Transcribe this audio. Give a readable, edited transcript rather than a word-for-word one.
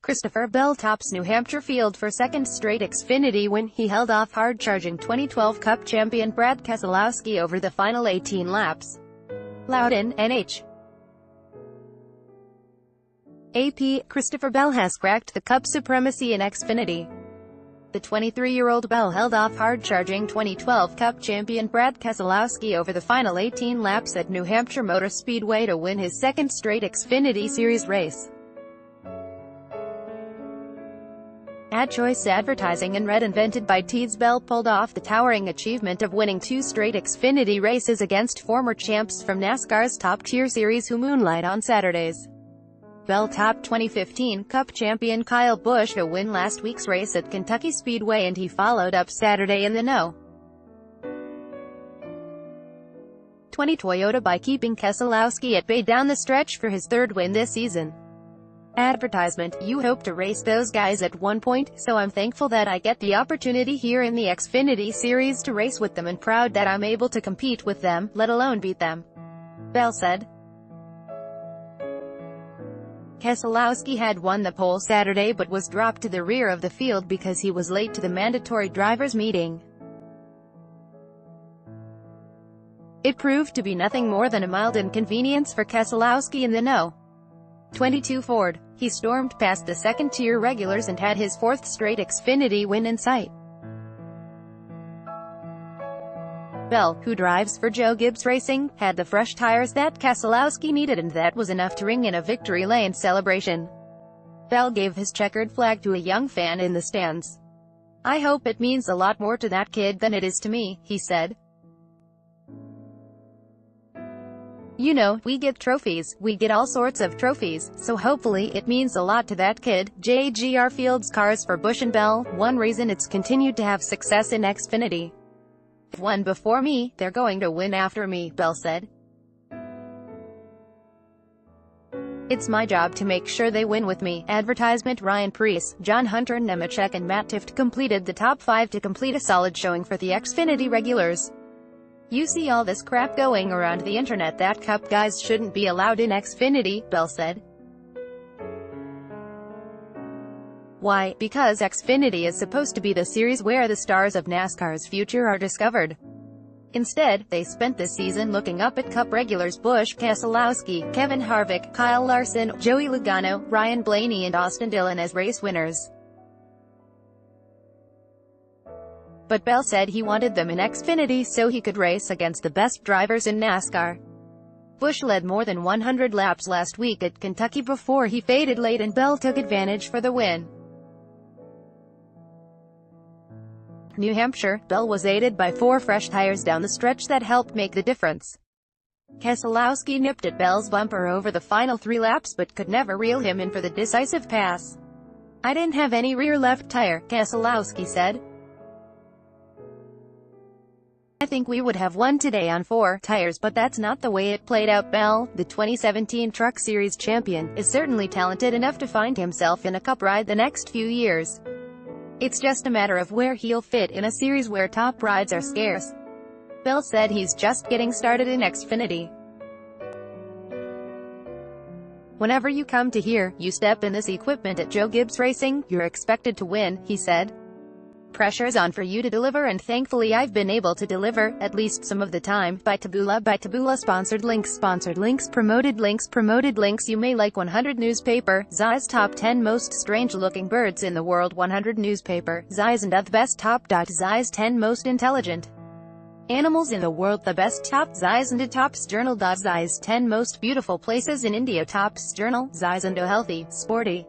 Christopher Bell tops New Hampshire field for second straight Xfinity win. He held off hard-charging 2012 Cup champion Brad Keselowski over the final 18 laps. Loudon, NH. AP, Christopher Bell has cracked the Cup supremacy in Xfinity. The 23-year-old Bell held off hard-charging 2012 Cup champion Brad Keselowski over the final 18 laps at New Hampshire Motor Speedway to win his second straight Xfinity Series race. Ad choice advertising and red invented by Tees. Bell pulled off the towering achievement of winning 2 straight Xfinity races against former champs from NASCAR's top-tier series who moonlight on Saturdays. Bell topped 2015 Cup champion Kyle Busch to win last week's race at Kentucky Speedway, and he followed up Saturday in the No. 20 Toyota by keeping Keselowski at bay down the stretch for his third win this season. Advertisement: you hope to race those guys at one point, so I'm thankful that I get the opportunity here in the Xfinity Series to race with them and proud that I'm able to compete with them, let alone beat them, Bell said. Keselowski had won the pole Saturday but was dropped to the rear of the field because he was late to the mandatory drivers' meeting. It proved to be nothing more than a mild inconvenience for Keselowski in the No. 22 Ford. He stormed past the second-tier regulars and had his 4th straight Xfinity win in sight. Bell, who drives for Joe Gibbs Racing, had the fresh tires that Keselowski needed, and that was enough to ring in a victory lane celebration. Bell gave his checkered flag to a young fan in the stands. "I hope it means a lot more to that kid than it is to me," he said. "You know, we get trophies, we get all sorts of trophies, so hopefully it means a lot to that kid." JGR fields cars for Busch and Bell. One reason it's continued to have success in Xfinity. "If won before me, they're going to win after me," Bell said. "It's my job to make sure they win with me." Advertisement: Ryan Preece, John Hunter Nemechek and Matt Tifft completed the top 5 to complete a solid showing for the Xfinity regulars. "You see all this crap going around the internet that Cup guys shouldn't be allowed in Xfinity," Bell said. "Why? Because Xfinity is supposed to be the series where the stars of NASCAR's future are discovered. Instead, they spent this season looking up at Cup regulars Busch, Keselowski, Kevin Harvick, Kyle Larson, Joey Logano, Ryan Blaney and Austin Dillon as race winners." But Bell said he wanted them in Xfinity so he could race against the best drivers in NASCAR. Busch led more than 100 laps last week at Kentucky before he faded late, and Bell took advantage for the win. New Hampshire, Bell was aided by 4 fresh tires down the stretch that helped make the difference. Keselowski nipped at Bell's bumper over the final 3 laps but could never reel him in for the decisive pass. "I didn't have any rear left tire," Keselowski said. "I think we would have won today on 4 tires, but that's not the way it played out." Bell, the 2017 Truck Series champion, is certainly talented enough to find himself in a Cup ride the next few years. "It's just a matter of where he'll fit in a series where top rides are scarce." Bell said he's just getting started in Xfinity. "Whenever you come to here, you step in this equipment at Joe Gibbs Racing, you're expected to win," he said. "Pressure's on for you to deliver, and thankfully I've been able to deliver, at least some of the time." By Taboola Sponsored links Promoted links You may like 100 Newspaper, Zai's Top 10 Most Strange-Looking Birds in the World 100 Newspaper, Zai's and the Best Top. Zai's 10 Most Intelligent Animals in the World, the Best Top. Zai's and Tops Journal. Zai's 10 Most Beautiful Places in India. Tops Journal. Zai's and Healthy, Sporty.